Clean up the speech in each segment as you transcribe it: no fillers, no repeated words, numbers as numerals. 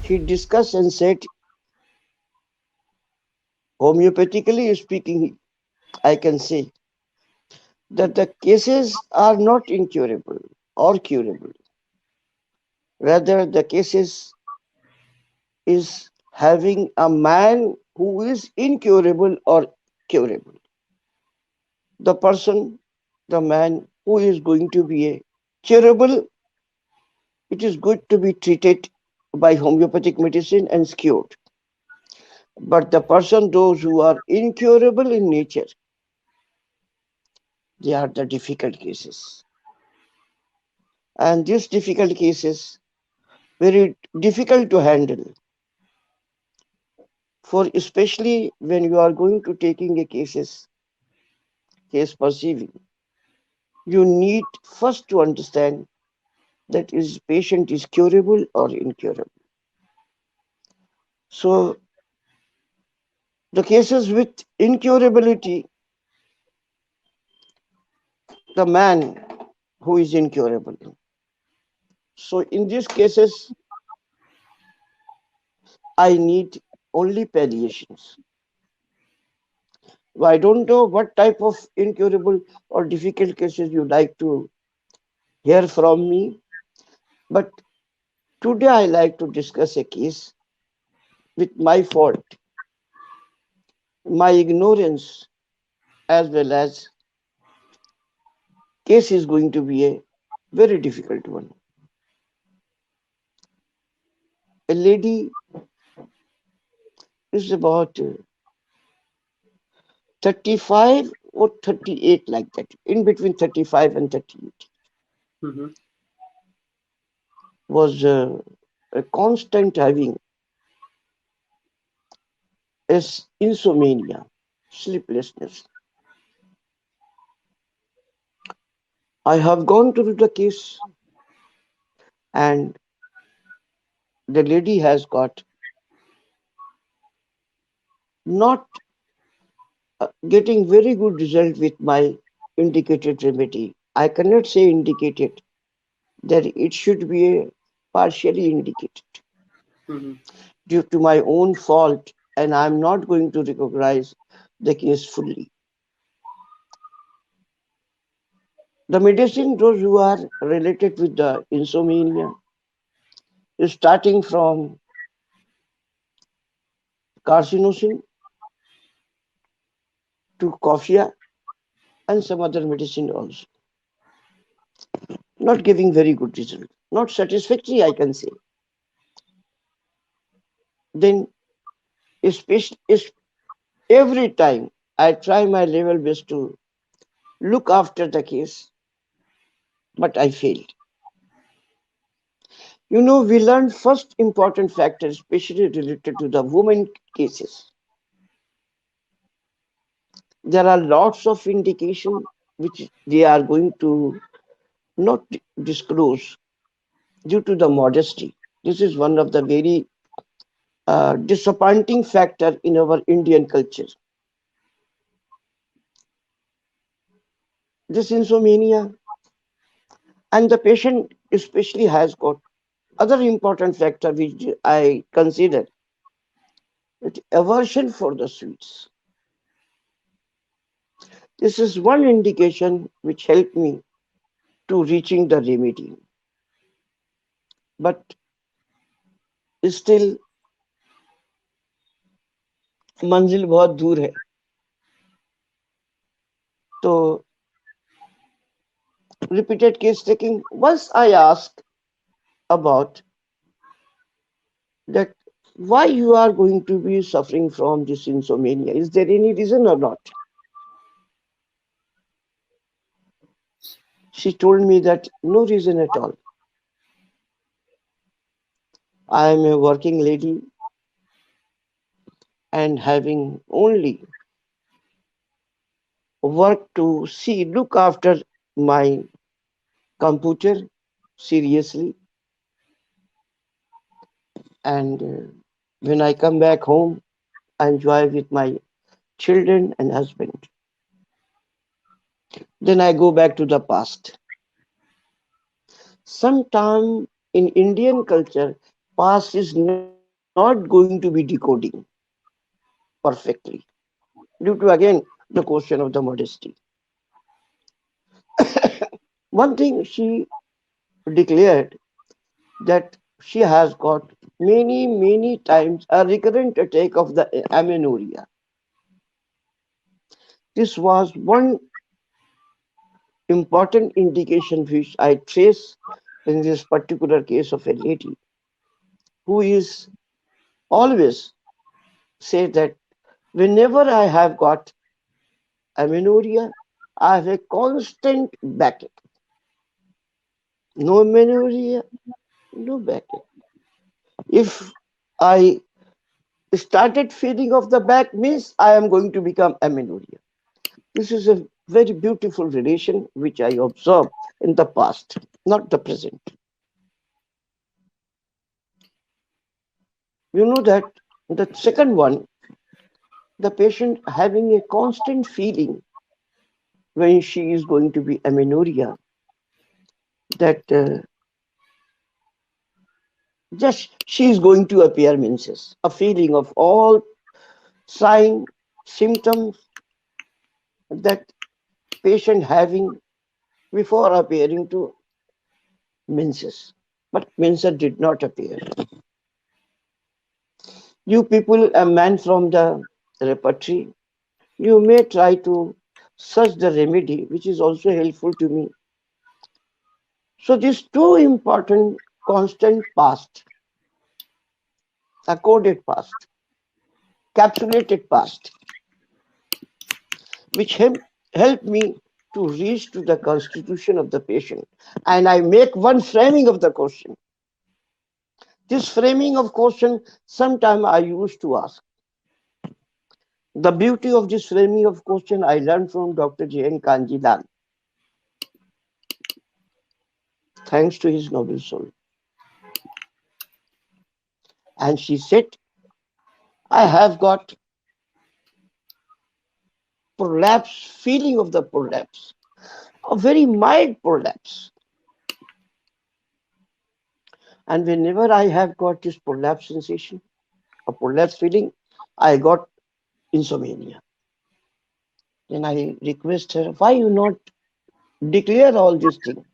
He discussed and said, homeopathically speaking, I can say that the cases are not incurable or curable. Rather, the cases is having a man who is incurable or curable. The person, the man who is going to be a curable, it is good to be treated by homeopathic medicine and cured. But the person, those who are incurable in nature, they are the difficult cases. And these difficult cases, very difficult to handle. For especially when you are going to taking a case perceiving, you need first to understand that is patient is curable or incurable. So the cases with incurability, the man who is incurable. So in these cases, I need only palliations. I don't know what type of incurable or difficult cases you like to hear from me, but today I like to discuss a case with my fault, my ignorance, as well as case is going to be a very difficult one. A lady is about 35 or 38, like that, in between 35 and 38, Mm-hmm. was a constant having is insomnia, sleeplessness. I have gone through the case, and the lady has got not getting very good result with my indicated remedy. I cannot say indicated, that it should be a partially indicated Mm-hmm. due to my own fault, and I'm not going to recognize the case fully. The medicine, those who are related with the insomnia, is starting from carcinosin to coffea and some other medicine also. Not giving very good result. Not satisfactory, I can say. Then, especially, every time I try my level best to look after the case, but I failed. You know, we learned first important factor, especially related to the women cases. There are lots of indication which they are going to not disclose due to the modesty. This is one of the very disappointing factor in our Indian culture. This insomnia, and the patient especially has got other important factor which I consider it aversion for the sweets. This is one indication which helped me to reaching the remedy. But still मंजिल बहुत दूर है. So repeated case taking. Once I asked about that why you are going to be suffering from this insomnia. Is there any reason or not? She told me that no reason at all. I am a working lady and having only work to see, look after my computer seriously. And when I come back home, I enjoy with my children and husband. Then I go back to the past. Sometime in Indian culture, past is never not going to be decoding perfectly due to again the question of the modesty. One thing she declared that she has got many times a recurrent attack of the amenorrhea. This was one important indication which I trace in this particular case of a lady who is always say that whenever I have got amenorrhea, I have a constant backache. No amenorrhea, no backache. If I started feeling of the back means I am going to become amenorrhea. This is a very beautiful relation which I observed in the past, not the present. You know that the second one, the patient having a constant feeling when she is going to be amenorrhea that just she is going to appear menses, a feeling of all sign symptoms that patient having before appearing to menses. But menses did not appear. You people, a man from the repertory, you may try to search the remedy, which is also helpful to me. So these two important constant past, accorded past, capsulated past, which help me to reach to the constitution of the patient. And I make one framing of the question. This framing of question, sometime I used to ask. The beauty of this framing of question I learned from Dr. J.N. Kanjilan, thanks to his noble soul. And she said, I have got prolapse, feeling of the prolapse, a very mild prolapse. And whenever I have got this prolapse sensation, a prolapse feeling, I got insomnia. Then I request her, why you not declare all these things?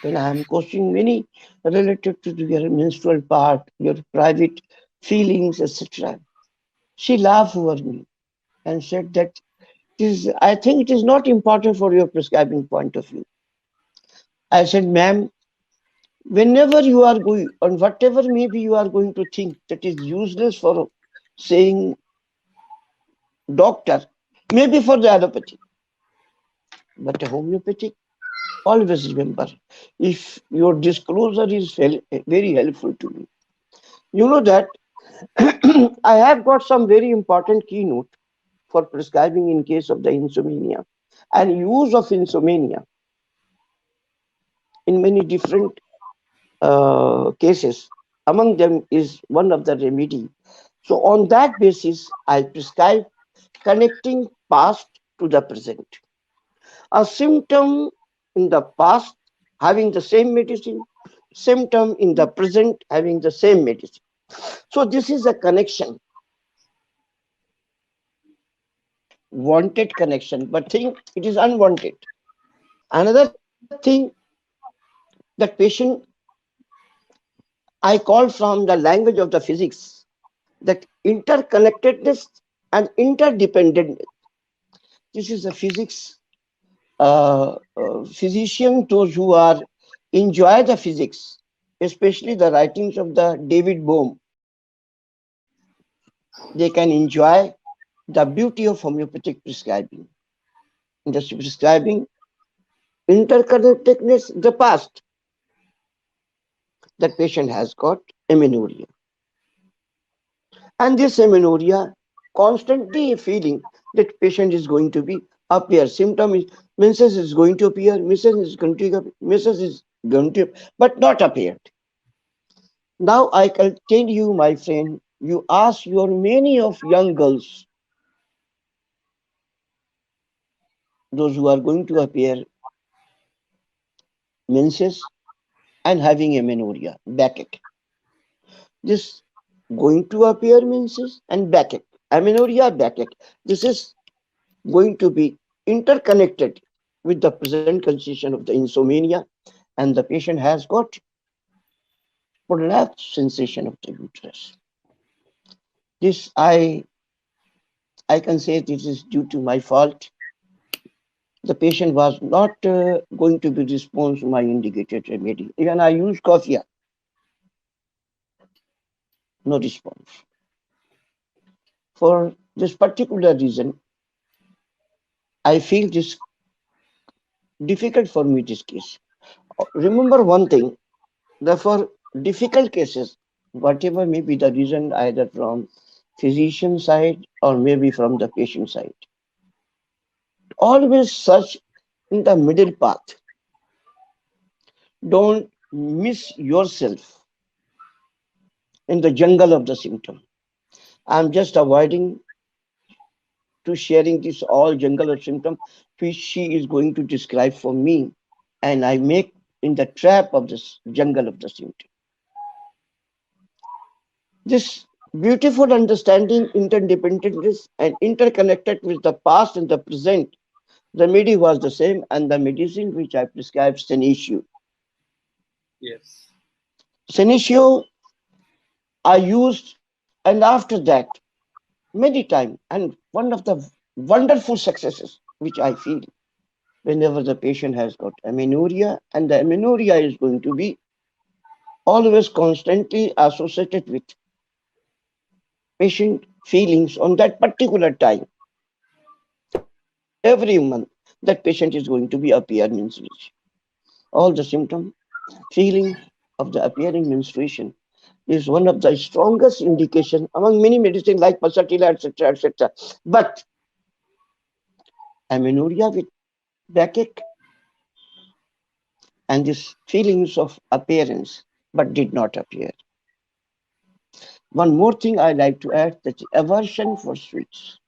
When I am questioning many related to your menstrual part, your private feelings, etc. She laughed over me and said that I think it is not important for your prescribing point of view. I said, ma'am, whenever you are going, on whatever maybe you are going to think that is useless for saying doctor, maybe for the allopathy, but a homeopathic, always remember, if your disclosure is very helpful to me. You know that I have got some very important keynote for prescribing in case of the insomnia and use of insomnia in many different cases. Among them is one of the remedy. So on that basis, I prescribe connecting past to the present. A symptom in the past having the same medicine, symptom in the present having the same medicine. So this is a connection, wanted connection, but think it is unwanted. Another thing that patient I call from the language of the physics, that interconnectedness and interdependence. This is a physics physician, those who are enjoy the physics, especially the writings of the David Bohm. They can enjoy the beauty of homeopathic prescribing. In the prescribing interconnectedness, the past that patient has got amenorrhea. And this amenorrhea, constantly feeling that patient is going to be appear. Symptom is menses is going to appear, menses is going to, but not appeared. Now I can tell you, my friend, you ask your many of young girls, those who are going to appear menses and having amenorrhea, backache. This going to appear means is, and backache, amenorrhea, backache. This is going to be interconnected with the present condition of the insomnia, and the patient has got prolapse sensation of the uterus. This I can say this is due to my fault. The patient was not going to be response to my indicated remedy. Even I used coffee, no response. For this particular reason, I feel this difficult for me this case. Remember one thing, that for difficult cases, whatever may be the reason, either from physician side or maybe from the patient side, always search in the middle path. Don't miss yourself in the jungle of the symptom. I'm just avoiding to sharing this all jungle of symptom which she is going to describe for me, and I make in the trap of this jungle of the symptom. This beautiful understanding, interdependence, and interconnected with the past and the present. The remedy was the same, and the medicine which I prescribed, senecio. Yes. Senecio I used, and after that, many times, and one of the wonderful successes which I feel whenever the patient has got amenorrhea, and the amenorrhea is going to be always constantly associated with patient feelings on that particular time. Every month, that patient is going to be appear menstruation. All the symptom, feeling of the appearing menstruation is one of the strongest indication among many medicine like pulsatilla, etc., etc. But amenorrhea with backache and these feelings of appearance, but did not appear. One more thing I like to add, that aversion for sweets.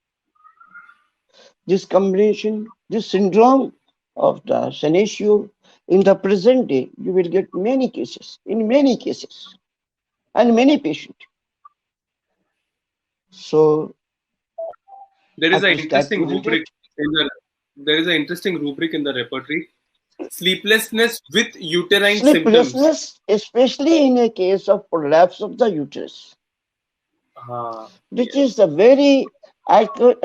This combination, this syndrome of the senecio, in the present day, you will get many cases, and many patients. So There I is an prescribe interesting to rubric 100. in the there is an interesting rubric in the repertory. Sleeplessness with uterine symptoms. Sleeplessness, especially in a case of prolapse of the uterus, which is Yes. the very, I could,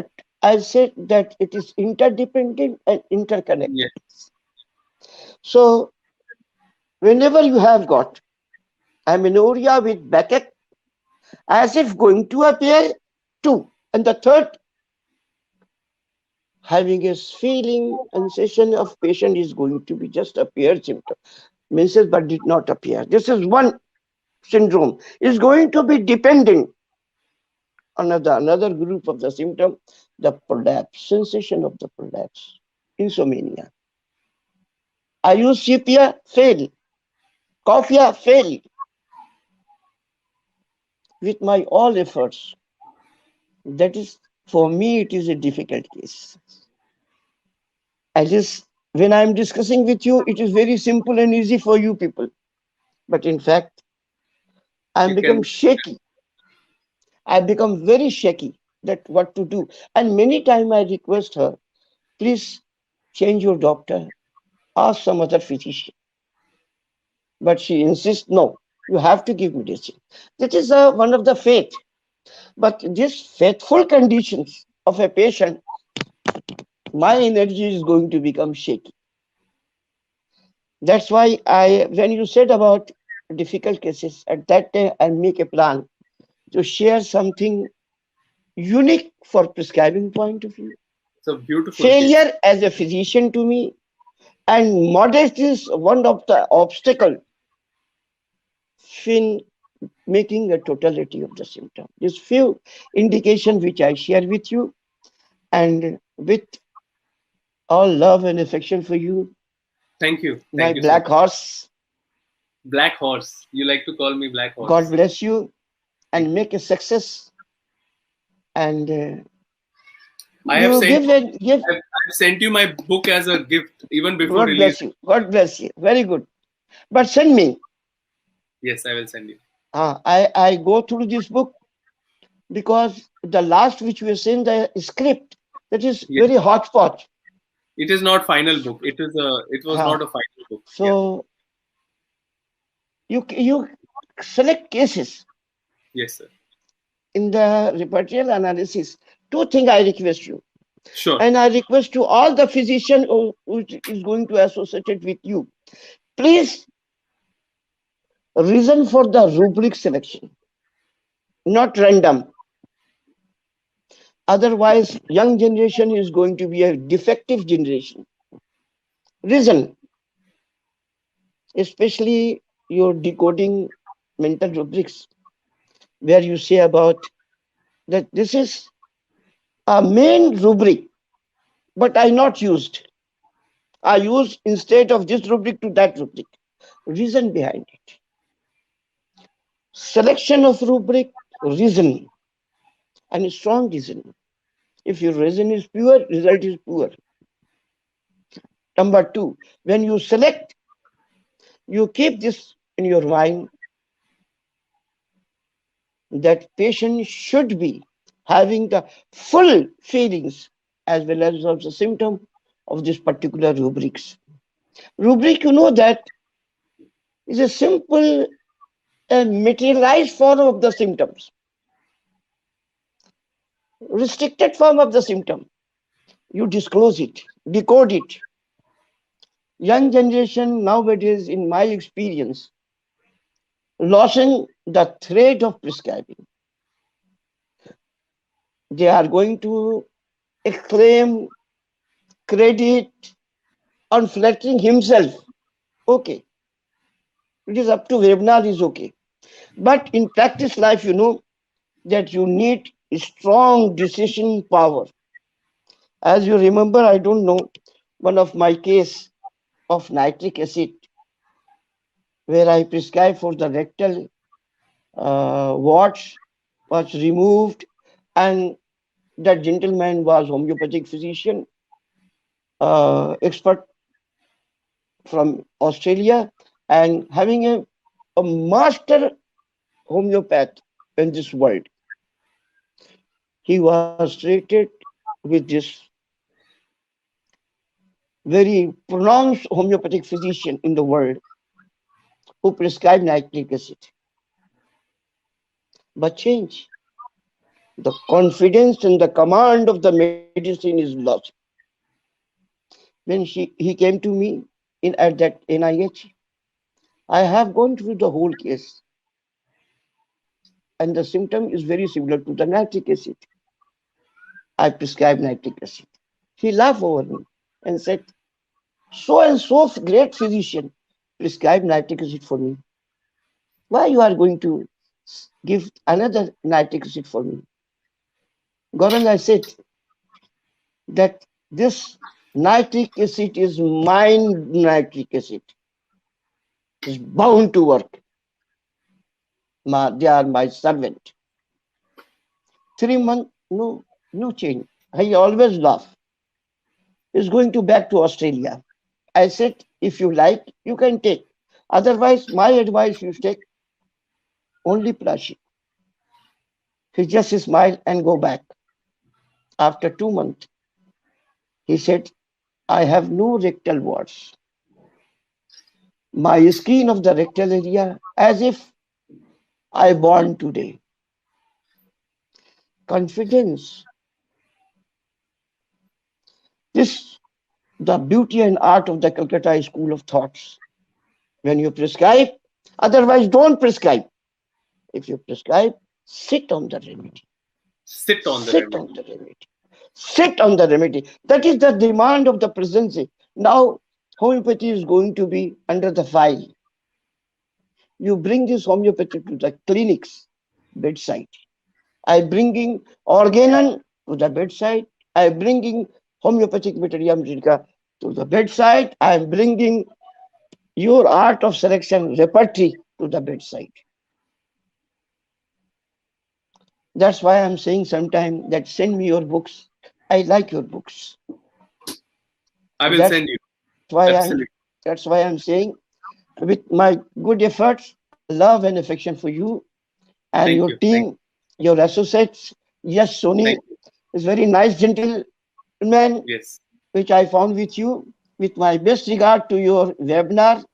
I said that it is interdependent and interconnected. Yes. So whenever you have got amenorrhea with backache, as if going to appear two, and the third having a feeling and sensation of patient is going to be just appear symptom, menses but did not appear. This is one syndrome. Is going to be dependent on another group of the symptom, the prolapse, sensation of the prolapse, insomnia. I use sepia, fail, coffee, fail, with my all efforts. That is, for me, it is a difficult case. I just, when I am discussing with you, it is very simple and easy for you people. But in fact, I You become can. shaky. I become very shaky that what to do. And many times I request her, please change your doctor, ask some other physician. But she insists, no, you have to give medicine. That is one of the faith. But these faithful conditions of a patient, my energy is going to become shaky. That's why when you said about difficult cases, at that time I make a plan to share something unique for prescribing point of view. It's a beautiful case. Failure as a physician to me, and modesty is one of the obstacle in making a totality of the symptom. These few indication which I share with you, and with all love and affection for you, Thank you. my Thank you so black much. horse. Black horse. You like to call me Black God Horse. bless you Thank and you. make a success. And I have you sent give. I've sent you my book as a gift even before God release. bless you. God bless you. Very good. But send me. Yes, I will send you. I go through this book because the last which we have seen the script that is Yes. very hodgepodge. It is not final book. It was not Uh, a final book. Yeah. so you select cases Yes, sir. in the repertorial analysis. Two things I request you, Sure. and I request to all the physician who is going to associate it with you. Please reason for the rubric selection, not random. Otherwise, young generation is going to be a defective generation. Reason, especially your decoding mental rubrics, where you say about that this is a main rubric, but I not used. I use instead of this rubric to that rubric. Reason behind it. Selection of rubric, reason, and a strong reason. If your reason is pure, result is poor. Number two, when you select, you keep this in your mind that patient should be having the full feelings as well as of the symptom of this particular rubrics. Rubric, you know that is a simple and materialized form of the symptoms, restricted form of the symptom. You disclose it, decode it. Young generation nowadays, in my experience, losing the thread of prescribing. They are going to exclaim credit on flattering himself. Okay, it is up to webinar is okay. But in practice life, you know that you need strong decision power. As you remember, I don't know, one of my case of nitric acid where I prescribed for the rectal warts was removed, and that gentleman was homeopathic physician, expert from Australia, and having a master homeopath in this world. He was treated with this very pronounced homeopathic physician in the world who prescribed nitric acid. But change. The confidence and the command of the medicine is lost. When he came to me in at that NIH, I have gone through the whole case, and the symptom is very similar to the nitric acid. I prescribed nitric acid. He laughed over me and said, "So and so great physician prescribed nitric acid for me. Why you are going to give another nitric acid for me?" Gaurang, I said that this nitric acid is mine nitric acid. Is bound to work. They are my servant. 3 months, no change. I always laugh. He's going to back to Australia. I said, if you like, you can take. Otherwise, my advice you take only Prashi. He just smiled and go back. After 2 months, he said, I have no rectal warts. My skin of the rectal area as if I born today. Confidence. This the beauty and art of the Calcutta School of Thoughts. When you prescribe, otherwise don't prescribe. If you prescribe, sit on the remedy. Sit on the Sit remedy. on the remedy. Sit on the remedy. That is the demand of the presidency. Now, homeopathy is going to be under the file. You bring this homeopathy to the clinics, bedside. I bringing organon to the bedside. I bringing homeopathic materia medica to the bedside. I am bringing your art of selection repertory to the bedside. That's why I'm saying sometime that send me your books. I like your books. I will That's send why you. I'm Absolutely. that's why I'm saying with my good efforts, love and affection for you and Thank your you. Thank team, your associates. Yes, thank Sony you. is very nice gentleman, Yes. which I found with you. With my best regard to your webinar,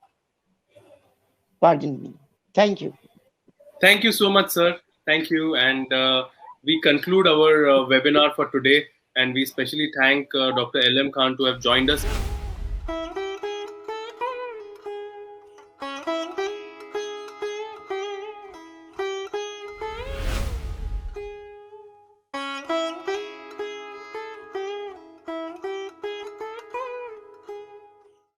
pardon me. Thank you. Thank you so much, sir. Thank you. And we conclude our webinar for today. And we especially thank Dr. L.M. Khan to have joined us.